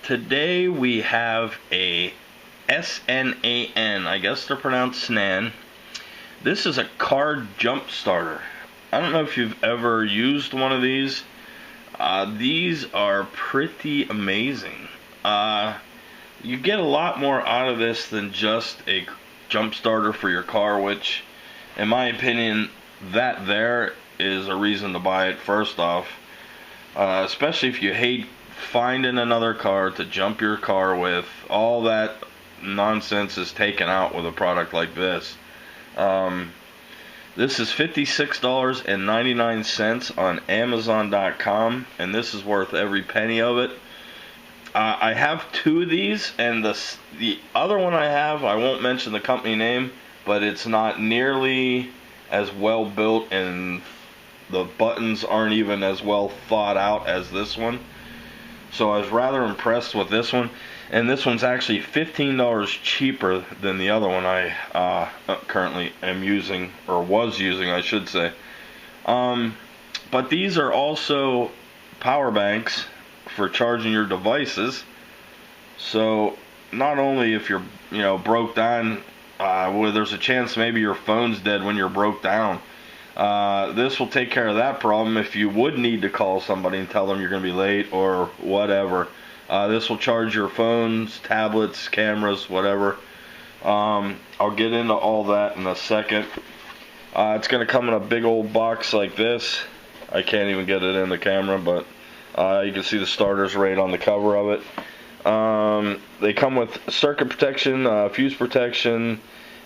Today we have a SNAN, I guess they're pronounced SNAN. This is a car jump starter. I don't know if you've ever used one of these. These are pretty amazing. You get a lot more out of this than just a jump starter for your car, which, in my opinion, that there is a reason to buy it first off. Especially if you hate finding another car to jump your car with. All that nonsense is taken out with a product like this. This is $56.99 on Amazon.com, and this is worth every penny of it. I have two of these, and the other one I have, I won't mention the company name, but it's not nearly as well built, and the buttons aren't even as well thought out as this one. So I was rather impressed with this one, and this one's actually $15 cheaper than the other one I currently am using, or was using, I should say. But these are also power banks for charging your devices. So not only if you're broke down, well, there's a chance maybe your phone's dead when you're broke down. This will take care of that problem if you would need to call somebody and tell them you're going to be late or whatever. This will charge your phones, tablets, cameras, whatever. I'll get into all that in a second. It's going to come in a big old box like this. I can't even get it in the camera, but you can see the starters right on the cover of it. They come with circuit protection, fuse protection,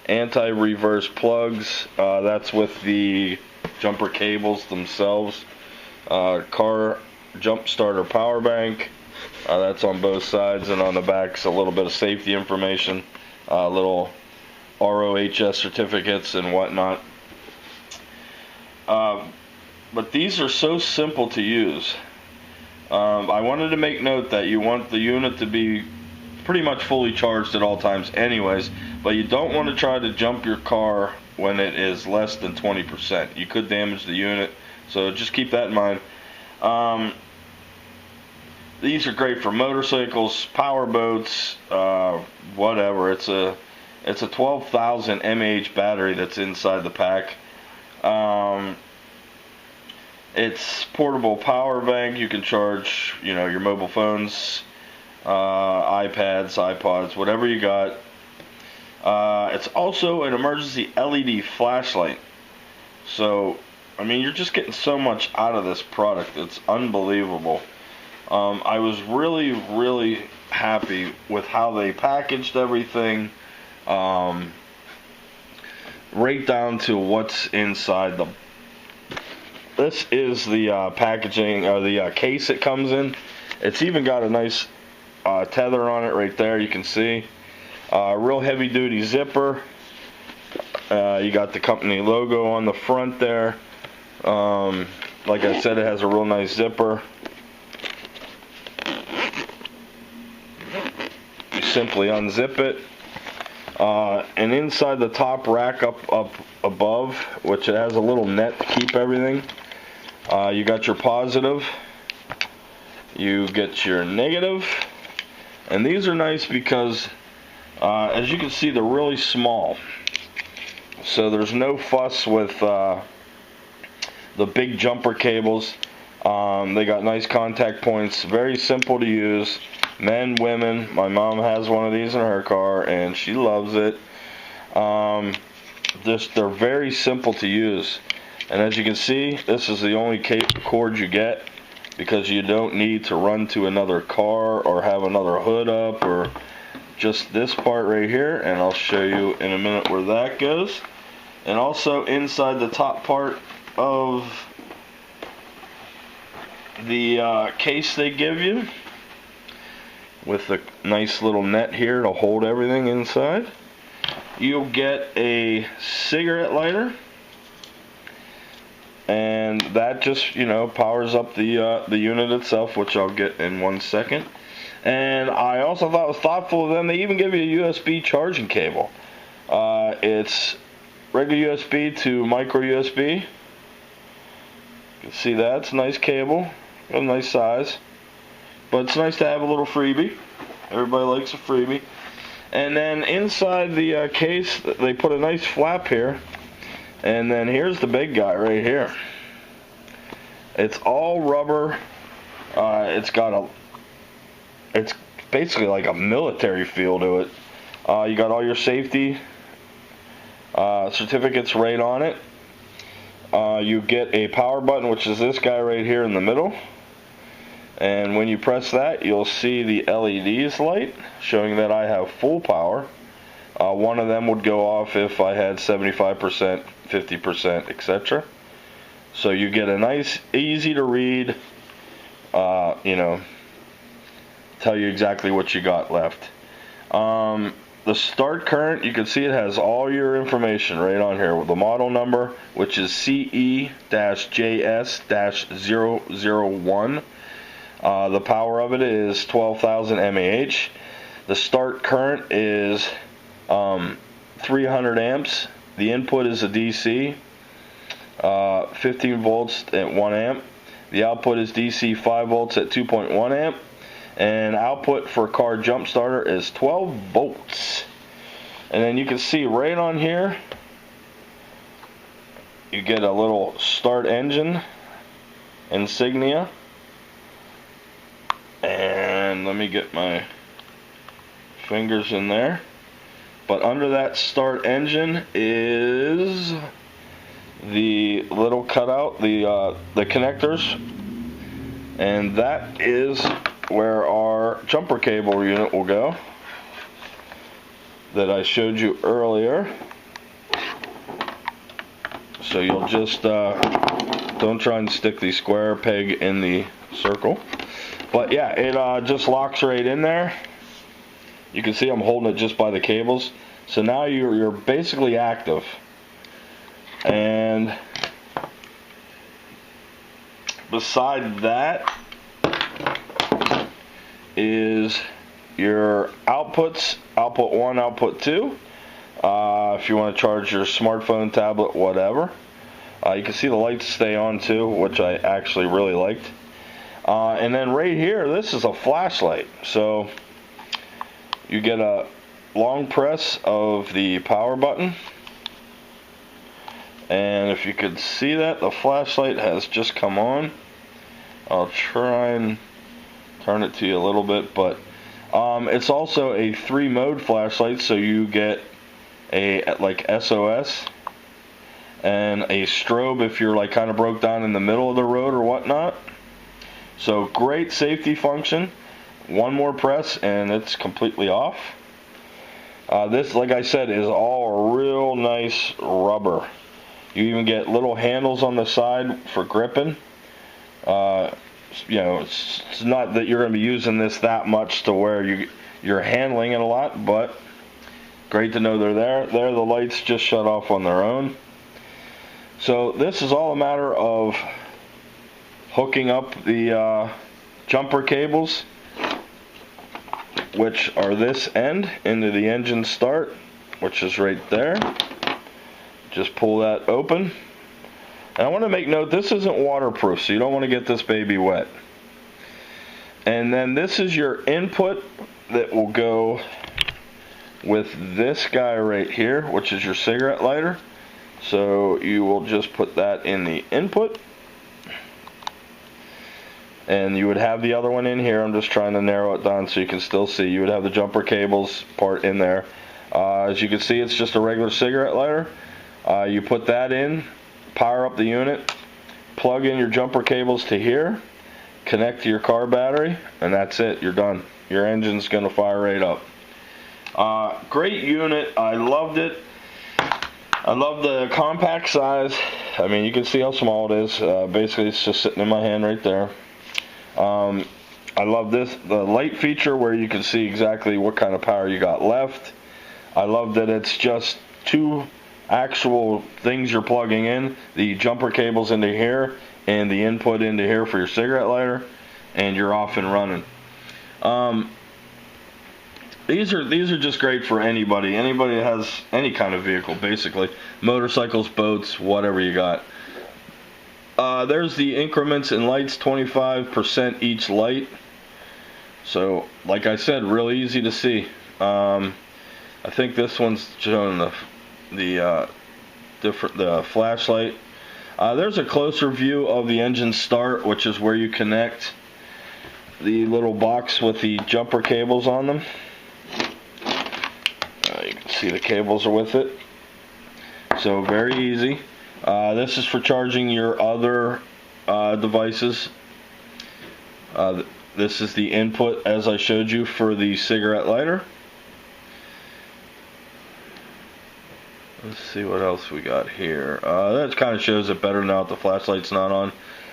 anti-reverse plugs. That's with the jumper cables themselves. Car jump starter power bank. That's on both sides, and on the back's a little bit of safety information, little ROHS certificates and whatnot. But these are so simple to use. I wanted to make note that you want the unit to be pretty much fully charged at all times anyways, but you don't want to try to jump your car when it is less than 20%. You could damage the unit, so just keep that in mind. These are great for motorcycles, power boats, whatever. It's a 12,000 mAh battery that's inside the pack. It's portable power bank. You can charge, your mobile phones, iPads, iPods, whatever you got. It's also an emergency LED flashlight. So, you're just getting so much out of this product. It's unbelievable. I was really, really happy with how they packaged everything. Right down to what's inside the. This is the packaging, or the case it comes in. It's even got a nice tether on it right there, you can see. Real heavy duty zipper. You got the company logo on the front there. Like I said, it has a real nice zipper. You simply unzip it. And inside the top rack up above, which it has a little net to keep everything, you got your positive, you get your negative, and these are nice because as you can see, they're really small, so there's no fuss with the big jumper cables. They got nice contact points, very simple to use. Men, women, my mom has one of these in her car and she loves it. They're very simple to use, and as you can see, this is the only cord you get, because you don't need to run to another car or have another hood up, or just this part right here, and I'll show you in a minute where that goes. And also inside the top part of the case they give you, with a nice little net here to hold everything inside, you'll get a cigarette lighter, and that just powers up the unit itself, which I'll get in 1 second. And I also thought it was thoughtful of them, they even give you a USB charging cable. It's regular USB to micro USB. You can see that, it's a nice cable, got a nice size. but it's nice to have a little freebie. Everybody likes a freebie. And then inside the case, they put a nice flap here. And then here's the big guy right here. It's all rubber. It's basically like a military feel to it. You got all your safety certificates right on it. You get a power button, which is this guy right here in the middle. And when you press that, you'll see the LEDs light, showing that I have full power. One of them would go off if I had 75%, 50%, etc. So you get a nice, easy to read, tell you exactly what you got left. The start current, you can see it has all your information right on here with the model number, which is CE-JS-001. The power of it is 12,000 mAh. The start current is 300 amps. The input is a DC, 15 volts at 1 amp. The output is DC 5 volts at 2.1 amp. And output for car jump starter is 12 volts. And then you can see right on here, you get a little start engine insignia. And let me get my fingers in there. But under that start engine is the little cutout, the connectors. And that is where our jumper cable unit will go that I showed you earlier. So you'll just don't try and stick the square peg in the circle. But yeah, it just locks right in there. You can see I'm holding it just by the cables. So now you're basically active. And beside that is your outputs, output 1, output 2. If you want to charge your smartphone, tablet, whatever. You can see the lights stay on too, which I actually really liked. And then right here, this is a flashlight. So you get a long press of the power button. And if you could see that, the flashlight has just come on. I'll try and turn it to you a little bit, but it's also a 3-mode flashlight, so you get a like SOS and a strobe if you're like kind of broke down in the middle of the road or whatnot. So great safety function. One more press and it's completely off. This, like I said, is all real nice rubber. You even get little handles on the side for gripping. It's not that you're going to be using this that much to where you're handling it a lot, but great to know they're there. There, the lights just shut off on their own. So this is all a matter of hooking up the jumper cables, which are this end, into the engine start, which is right there. Just pull that open. And I want to make note, this isn't waterproof, so you don't want to get this baby wet. And then this is your input that will go with this guy right here, which is your cigarette lighter. So you will just put that in the input. And you would have the other one in here. I'm just trying to narrow it down so you can still see. You would have the jumper cables part in there. As you can see, it's just a regular cigarette lighter. You put that in, power up the unit, plug in your jumper cables to here, connect to your car battery, and that's it. You're done. Your engine's going to fire right up. Great unit. I loved it. I love the compact size. I mean, you can see how small it is. Basically, it's just sitting in my hand right there. I love the light feature where you can see exactly what kind of power you got left. I love that it's just 2 actual things you're plugging in, the jumper cables into here and the input into here for your cigarette lighter, and you're off and running. These are just great for anybody that has any kind of vehicle, basically motorcycles, boats, whatever you got. There's the increments in lights, 25% each light. So, like I said, really easy to see. I think this one's showing the flashlight. There's a closer view of the engine start, which is where you connect the little box with the jumper cables on them. You can see the cables are with it. So very easy. This is for charging your other devices. This is the input, as I showed you, for the cigarette lighter. Let's see what else we got here. That kind of shows it better now that the flashlight's not on.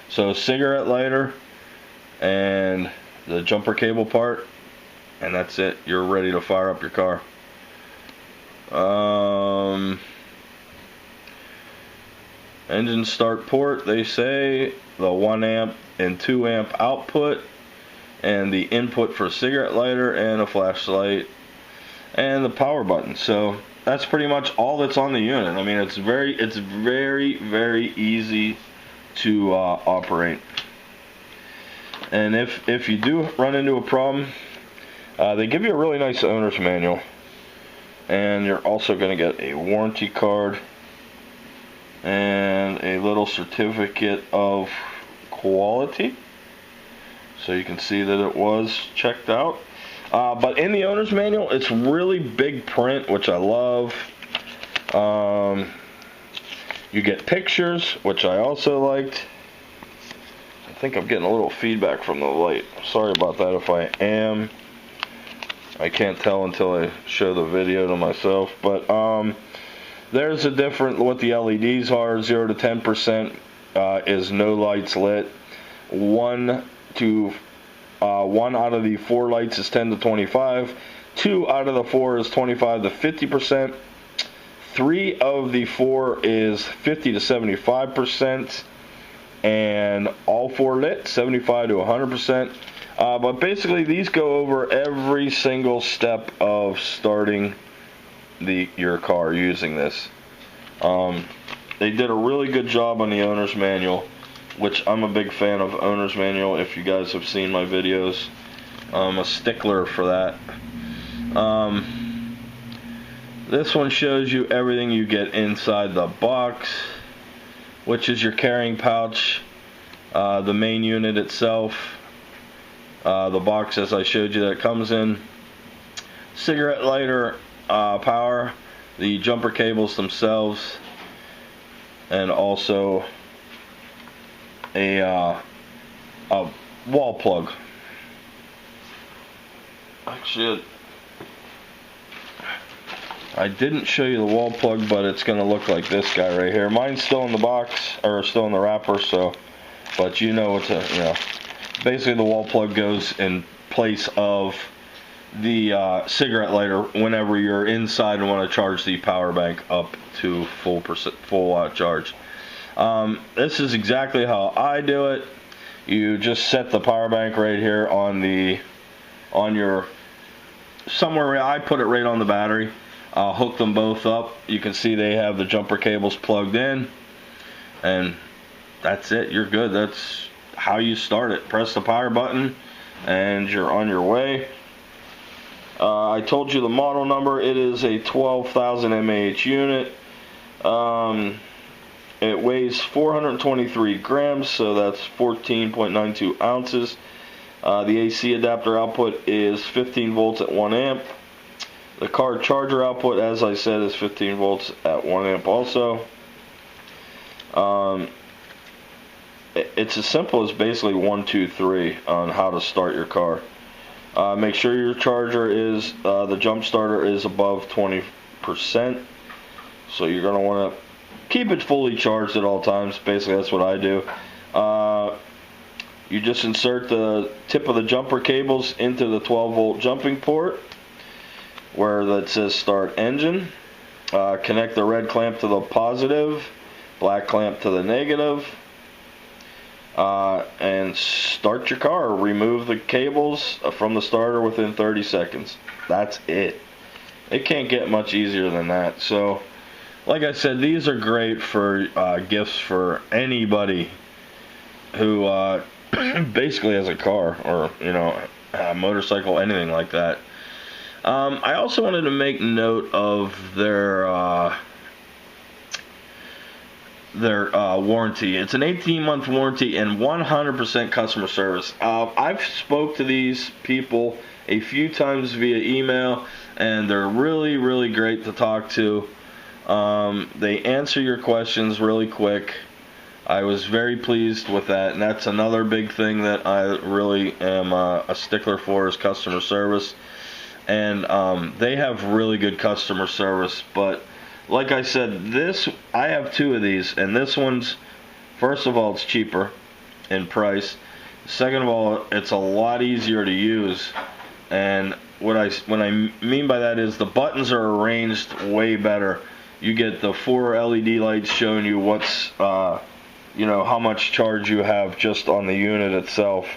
So cigarette lighter and the jumper cable part, and that's it. You're ready to fire up your car. Engine start port, they say the 1 amp and 2 amp output, and the input for a cigarette lighter and a flashlight, and the power button. So that's pretty much all that's on the unit. I mean, it's very easy to operate. And if you do run into a problem, they give you a really nice owner's manual, and you're also going to get a warranty card and a little certificate of quality, so you can see that it was checked out. But in the owner's manual, it's really big print, which I love. You get pictures, which I also liked. I think I'm getting a little feedback from the light. Sorry about that if I am. I can't tell until I show the video to myself. But there's a different, what the LEDs are. 0 to 10% is no lights lit. One out of the 4 lights is 10 to 25. 2 out of the 4 is 25 to 50%. 3 of the 4 is 50 to 75%. And all 4 lit, 75 to 100%. But basically, these go over every single step of starting your car using this. They did a really good job on the owner's manual, which I'm a big fan of owner's manual. If you guys have seen my videos, I'm a stickler for that. This one shows you everything you get inside the box, which is your carrying pouch, the main unit itself, the box as I showed you that it comes in, cigarette lighter power, the jumper cables themselves, and also a wall plug. Actually, I didn't show you the wall plug, but it's going to look like this guy right here. Mine's still in the box, or still in the wrapper, so, but you know, basically the wall plug goes in place of the cigarette lighter whenever you're inside and want to charge the power bank up to full charge. This is exactly how I do it. You just set the power bank right here on your somewhere. I put it right on the battery. I'll hook them both up. You can see they have the jumper cables plugged in, and that's it. You're good. That's how you start it. Press the power button and you're on your way. I told you the model number. It is a 12,000 mAh unit. It weighs 423 grams, so that's 14.92 ounces. The AC adapter output is 15 volts at 1 amp. The car charger output, as I said, is 15 volts at 1 amp also. It's as simple as basically 1, 2, 3 on how to start your car. Make sure your charger is, the jump starter is above 20%. So you're going to want to keep it fully charged at all times. Basically, that's what I do. You just insert the tip of the jumper cables into the 12-volt jumping port where that says start engine. Connect the red clamp to the positive, black clamp to the negative, and start your car. Remove the cables from the starter within 30 seconds. That's it. It can't get much easier than that. So, like I said, these are great for gifts for anybody who basically has a car, or motorcycle, anything like that. I also wanted to make note of their warranty. It's an 18-month warranty and 100% customer service. I've spoke to these people a few times via email, and they're really, really great to talk to. They answer your questions really quick. I was very pleased with that, and that's another big thing that I really am a stickler for, is customer service. And they have really good customer service. But like I said, I have two of these, and this one's, first of all, it's cheaper in price. Second of all, it's a lot easier to use. And what I mean by that is the buttons are arranged way better. You get the 4 LED lights showing you what's how much charge you have just on the unit itself.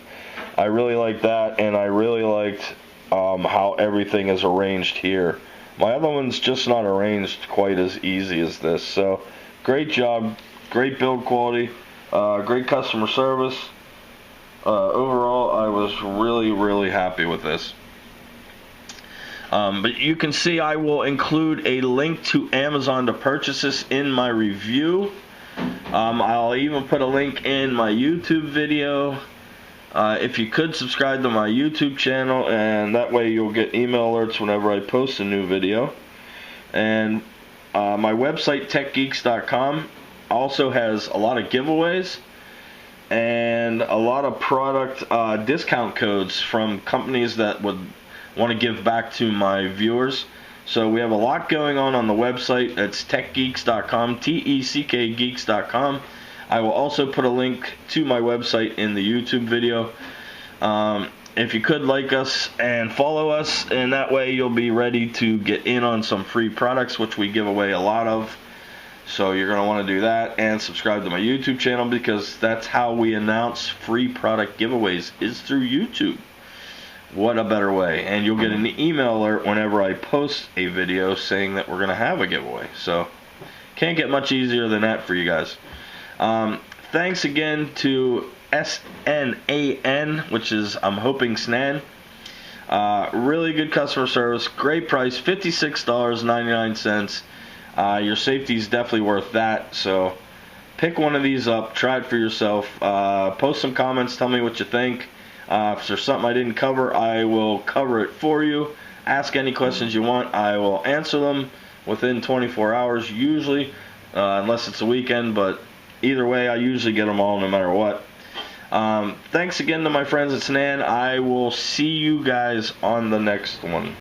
I really like that, and I really liked how everything is arranged here. My other one's just not arranged quite as easy as this. So great job, great build quality, great customer service. Overall, I was really, really happy with this. But you can see I will include a link to Amazon to purchase this in my review. I'll even put a link in my YouTube video. If you could subscribe to my YouTube channel, and that way you'll get email alerts whenever I post a new video. And my website, techgeeks.com, also has a lot of giveaways and a lot of product discount codes from companies that would want to give back to my viewers. So we have a lot going on the website. That's techgeeks.com, TECK-geeks.com. I will also put a link to my website in the YouTube video. If you could like us and follow us, and that way you'll be ready to get in on some free products, which we give away a lot of. So you're going to want to do that, and subscribe to my YouTube channel, because that's how we announce free product giveaways, is through YouTube. What a better way. And you'll get an email alert whenever I post a video saying that we're going to have a giveaway. So can't get much easier than that for you guys. Thanks again to SNAN, which is, I'm hoping, SNAN. Really good customer service, great price, $56.99. Your safety is definitely worth that, so pick one of these up, try it for yourself. Post some comments, tell me what you think. If there's something I didn't cover, I will cover it for you. Ask any questions you want, I will answer them within 24 hours usually, unless it's a weekend, but either way, I usually get them all no matter what. Thanks again to my friends at SNAN. I will see you guys on the next one.